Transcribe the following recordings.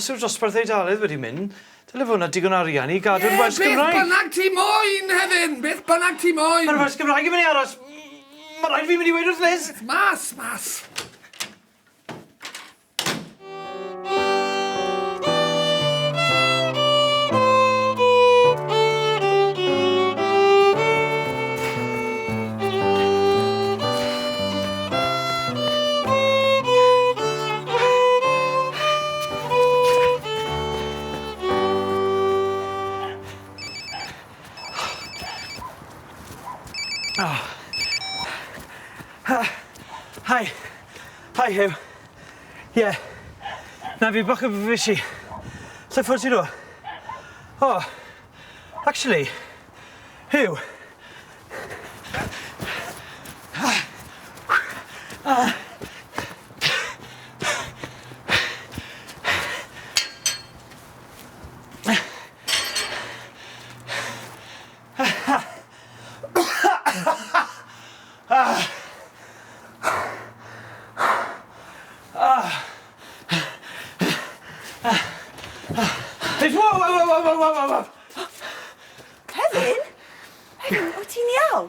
Os yw'r dosbarth Eidalydd wedi mynd, dyle fod yna digon arian I gadw'r Wers Gymraeg. Beth bynnag ti moyn, Hefin, beth bynnag ti moyn. Mae'r Wers Gymraeg yn mynd I aros. Mae rhaid fi mynd I weid wrth Liz. Mas. Hi, Hugh. Yeah. Na fi bach o fysi. Lle ffordd ti do? Oh, actually, Hugh. Whoa. Hefin? Hefin, wyt ti'n iawn?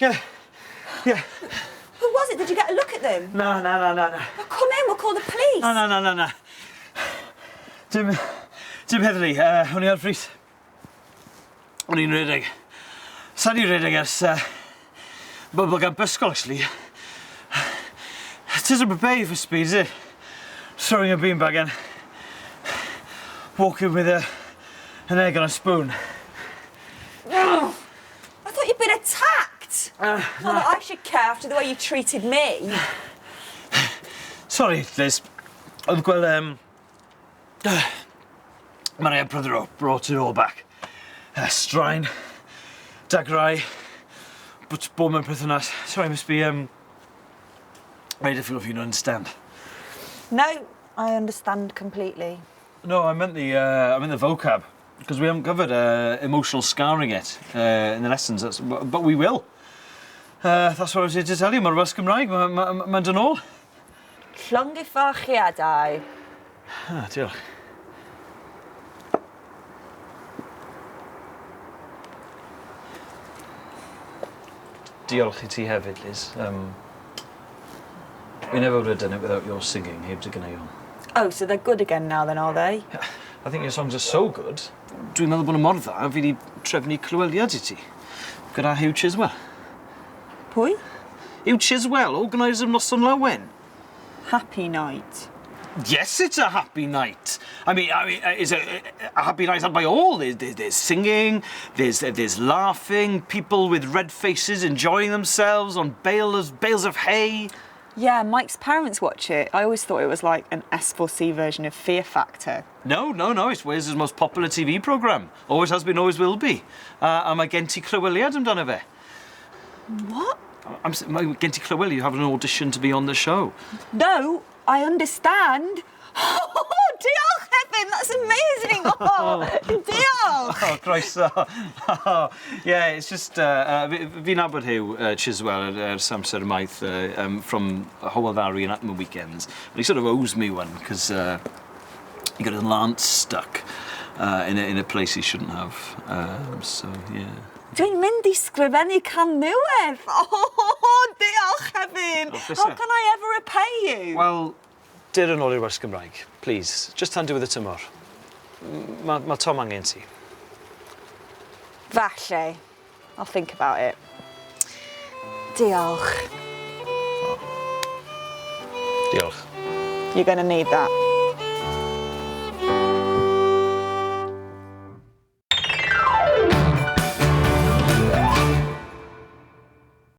Yeah. Who was it? Did you get a look at them? No. Well, come in, we'll call the police. No. Dim heddlu, o'n I ar frys. O'n i'n redeg. Sa'n i'n redeg ers, bobl gan bysgol, actually. It isn't prepared for speed, is it? Throwing a beanbag and walking with an egg on a spoon. Oh, I thought you'd been attacked. Not that I should care after the way you treated me. Sorry, Liz. Oedd gweld, Mae Rai brother brought it all back. Straen, dagrau, but bob mewn perthynas. Sorry, must be, very difficult for you to understand. No, I understand completely. No, I meant the vocab. Because we haven't covered emotional scarring yet in the lessons, but we will. That's what I was here to tell you, mae'r Wers Gymraeg, mae'n dyn ôl. Llongyfarchiadau. Diolch. Diolch I ti hefyd, Liz. We never would have done it without your singing, heb dy gyneuon. Oh, so they're good again now then, are they? I think your songs are so good. Dwi'n meddwl bod y mor dda, fi wedi trefnu clyweliad I ti. Gyda Hugh Chiswell. Pwy? Hugh Chiswell, organiser Noson Lawen. Happy night. Yes, it's a happy night. I mean, it's a happy night had by all. There's singing, there's laughing, people with red faces enjoying themselves on bales of hay. Yeah, Mike's parents watch it. I always thought it was like an S4C version of Fear Factor. No, it's Wales' most popular TV programme. Always has been, always will be. A mae gen ti clyweliad amdano fe. What? Mae gen ti clyweliad, you have an audition to be on the show. No, I understand. Oh, diolch, Hefin, that's amazing. Oh, diolch. Oh, croeso. Yeah, it's just, fi'n nabod Hugh Chiswell ers amser maith from Hywelddari and Atman weekends. But he sort of owes me one, because he got his lance stuck in a place he shouldn't have. So, yeah. Dwi'n mynd I sgrifennu canwyedd. Oh, diolch, Hefin. How can I ever repay you? Wel, dir yn ôl i'r Wers Gymraeg, please. Just hand with y tymor. Mae Tom angen ti. Falle. I'll think about it. Diolch. Diolch. You're going to need that.